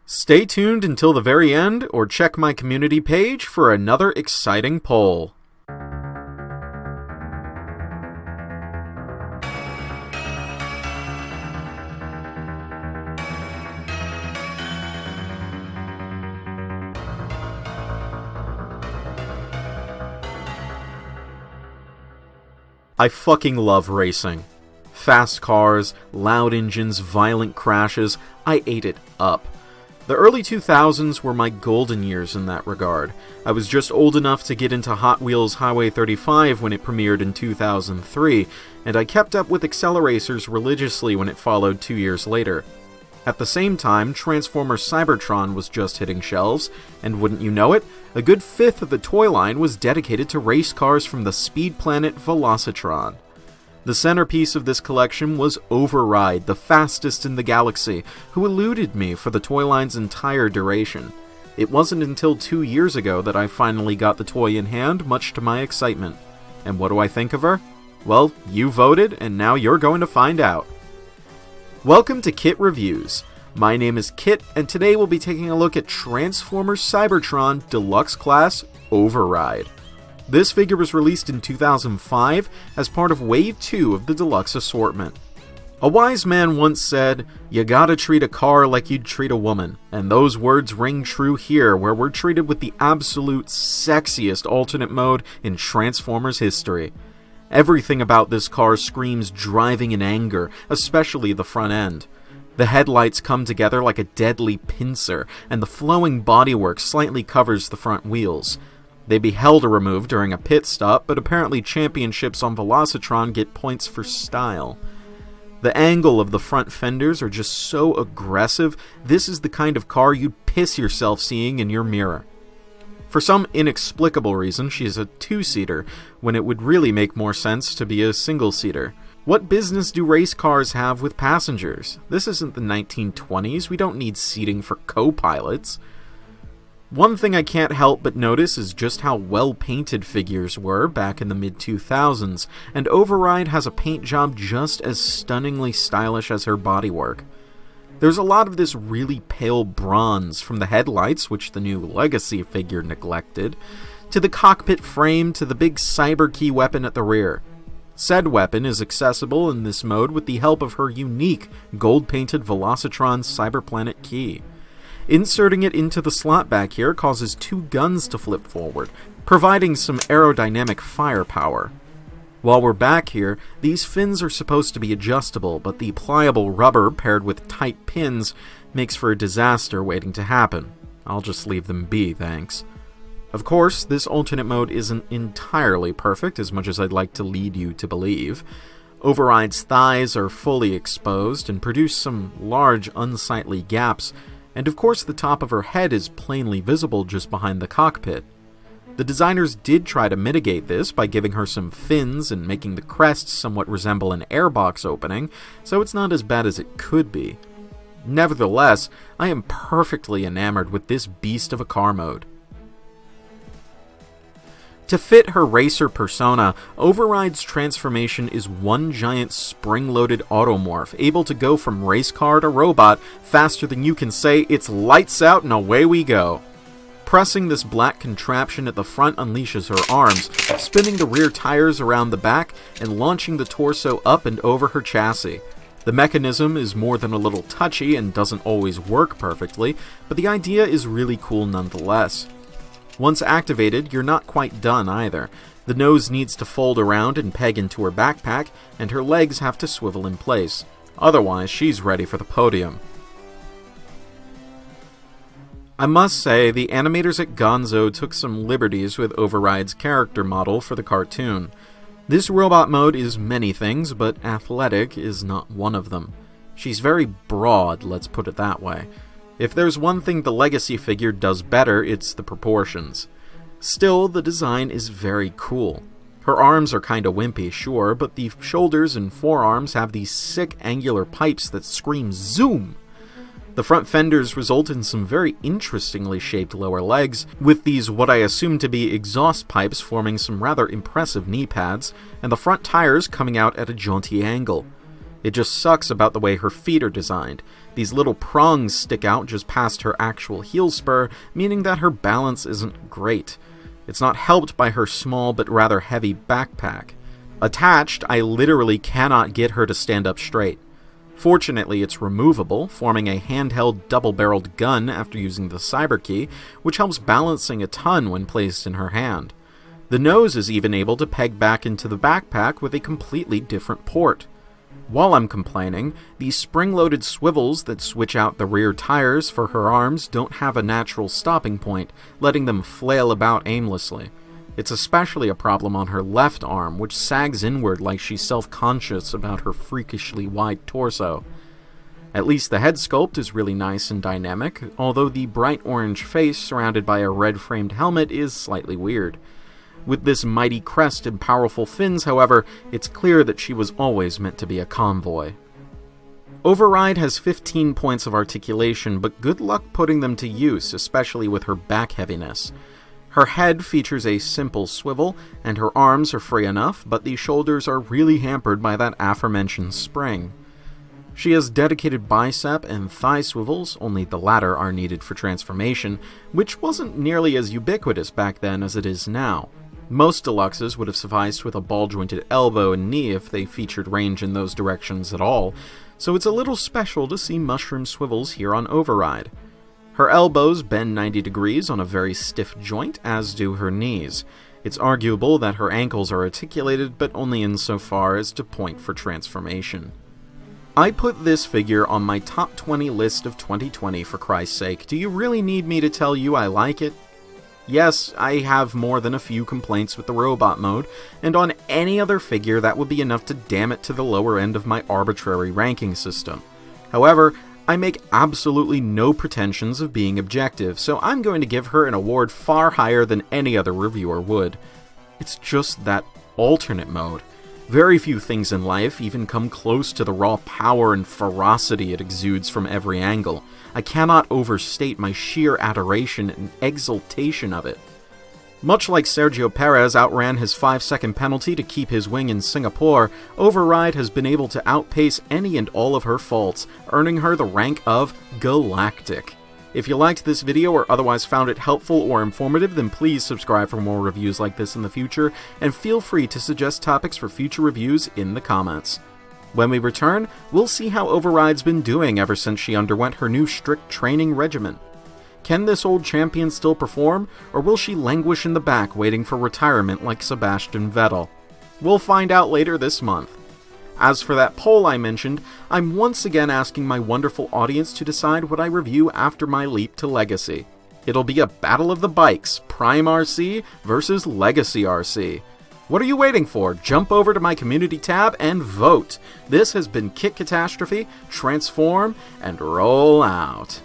Stay tuned until the very end, or check my community page for another exciting poll. I fucking love racing. Fast cars, loud engines, violent crashes, I ate it up. The early 2000s were my golden years in that regard. I was just old enough to get into Hot Wheels Highway 35 when it premiered in 2003, and I kept up with Acceleracers religiously when it followed 2 years later. At the same time, Transformers Cybertron was just hitting shelves, and wouldn't you know it, a good fifth of the toy line was dedicated to race cars from the speed planet Velocitron. The centerpiece of this collection was OVERRIDE, the fastest in the galaxy, who eluded me for the toy line's entire duration. It wasn't until 2 years ago that I finally got the toy in hand, much to my excitement. And what do I think of her? Well, you voted, and now you're going to find out. Welcome to Kit Reviews. My name is Kit, and today we'll be taking a look at Transformers Cybertron Deluxe Class OVERRIDE. This figure was released in 2005 as part of Wave 2 of the Deluxe assortment. A wise man once said, "You gotta treat a car like you'd treat a woman," and those words ring true here, where we're treated with the absolute sexiest alternate mode in Transformers history. Everything about this car screams driving in anger, especially the front end. The headlights come together like a deadly pincer, and the flowing bodywork slightly covers the front wheels. They'd be hell to remove during a pit stop, but apparently championships on Velocitron get points for style. The angle of the front fenders are just so aggressive, this is the kind of car you'd piss yourself seeing in your mirror. For some inexplicable reason, she's a two-seater, when it would really make more sense to be a single-seater. What business do race cars have with passengers? This isn't the 1920s, we don't need seating for co-pilots. One thing I can't help but notice is just how well-painted figures were back in the mid-2000s, and OVERRIDE has a paint job just as stunningly stylish as her bodywork. There's a lot of this really pale bronze, from the headlights, which the new Legacy figure neglected, to the cockpit frame to the big cyber key weapon at the rear. Said weapon is accessible in this mode with the help of her unique gold-painted Velocitron Cyberplanet key. Inserting it into the slot back here causes two guns to flip forward, providing some aerodynamic firepower. While we're back here, these fins are supposed to be adjustable, but the pliable rubber paired with tight pins makes for a disaster waiting to happen. I'll just leave them be, thanks. Of course, this alternate mode isn't entirely perfect, as much as I'd like to lead you to believe. OVERRIDE's thighs are fully exposed and produce some large, unsightly gaps, and of course the top of her head is plainly visible just behind the cockpit. The designers did try to mitigate this by giving her some fins and making the crest somewhat resemble an airbox opening, so it's not as bad as it could be. Nevertheless, I am perfectly enamored with this beast of a car mode. To fit her racer persona, OVERRIDE's transformation is one giant spring-loaded automorph, able to go from race car to robot faster than you can say it's lights out and away we go. Pressing this black contraption at the front unleashes her arms, spinning the rear tires around the back, and launching the torso up and over her chassis. The mechanism is more than a little touchy and doesn't always work perfectly, but the idea is really cool nonetheless. Once activated, you're not quite done either. The nose needs to fold around and peg into her backpack, and her legs have to swivel in place. Otherwise, she's ready for the podium. I must say, the animators at Gonzo took some liberties with OVERRIDE's character model for the cartoon. This robot mode is many things, but athletic is not one of them. She's very broad, let's put it that way. If there's one thing the Legacy figure does better, it's the proportions. Still, the design is very cool. Her arms are kinda wimpy, sure, but the shoulders and forearms have these sick angular pipes that scream zoom! The front fenders result in some very interestingly shaped lower legs, with these what I assume to be exhaust pipes forming some rather impressive knee pads, and the front tires coming out at a jaunty angle. It just sucks about the way her feet are designed. These little prongs stick out just past her actual heel spur, meaning that her balance isn't great. It's not helped by her small but rather heavy backpack. Attached, I literally cannot get her to stand up straight. Fortunately, it's removable, forming a handheld double-barreled gun after using the cyber key, which helps balancing a ton when placed in her hand. The nose is even able to peg back into the backpack with a completely different port. While I'm complaining, these spring-loaded swivels that switch out the rear tires for her arms don't have a natural stopping point, letting them flail about aimlessly. It's especially a problem on her left arm, which sags inward like she's self-conscious about her freakishly wide torso. At least the head sculpt is really nice and dynamic, although the bright orange face surrounded by a red-framed helmet is slightly weird. With this mighty crest and powerful fins, however, it's clear that she was always meant to be a convoy. Override has 15 points of articulation, but good luck putting them to use, especially with her back heaviness. Her head features a simple swivel, and her arms are free enough, but the shoulders are really hampered by that aforementioned spring. She has dedicated bicep and thigh swivels, only the latter are needed for transformation, which wasn't nearly as ubiquitous back then as it is now. Most deluxes would have sufficed with a ball-jointed elbow and knee if they featured range in those directions at all, so it's a little special to see mushroom swivels here on Override. Her elbows bend 90 degrees on a very stiff joint, as do her knees. It's arguable that her ankles are articulated, but only insofar as to point for transformation. I put this figure on my top 20 list of 2020 for Christ's sake. Do you really need me to tell you I like it? Yes, I have more than a few complaints with the robot mode, and on any other figure that would be enough to damn it to the lower end of my arbitrary ranking system. However, I make absolutely no pretensions of being objective, so I'm going to give her an award far higher than any other reviewer would. It's just that alternate mode. Very few things in life even come close to the raw power and ferocity it exudes from every angle. I cannot overstate my sheer adoration and exultation of it. Much like Sergio Perez outran his 5-second penalty to keep his wing in Singapore, Override has been able to outpace any and all of her faults, earning her the rank of Galactic. If you liked this video or otherwise found it helpful or informative, then please subscribe for more reviews like this in the future, and feel free to suggest topics for future reviews in the comments. When we return, we'll see how Override's been doing ever since she underwent her new strict training regimen. Can this old champion still perform, or will she languish in the back waiting for retirement like Sebastian Vettel? We'll find out later this month. As for that poll I mentioned, I'm once again asking my wonderful audience to decide what I review after my leap to Legacy. It'll be a battle of the bikes, Prime RC versus Legacy RC. What are you waiting for? Jump over to my community tab and vote. This has been Kit Katastrophe, transform, and roll out.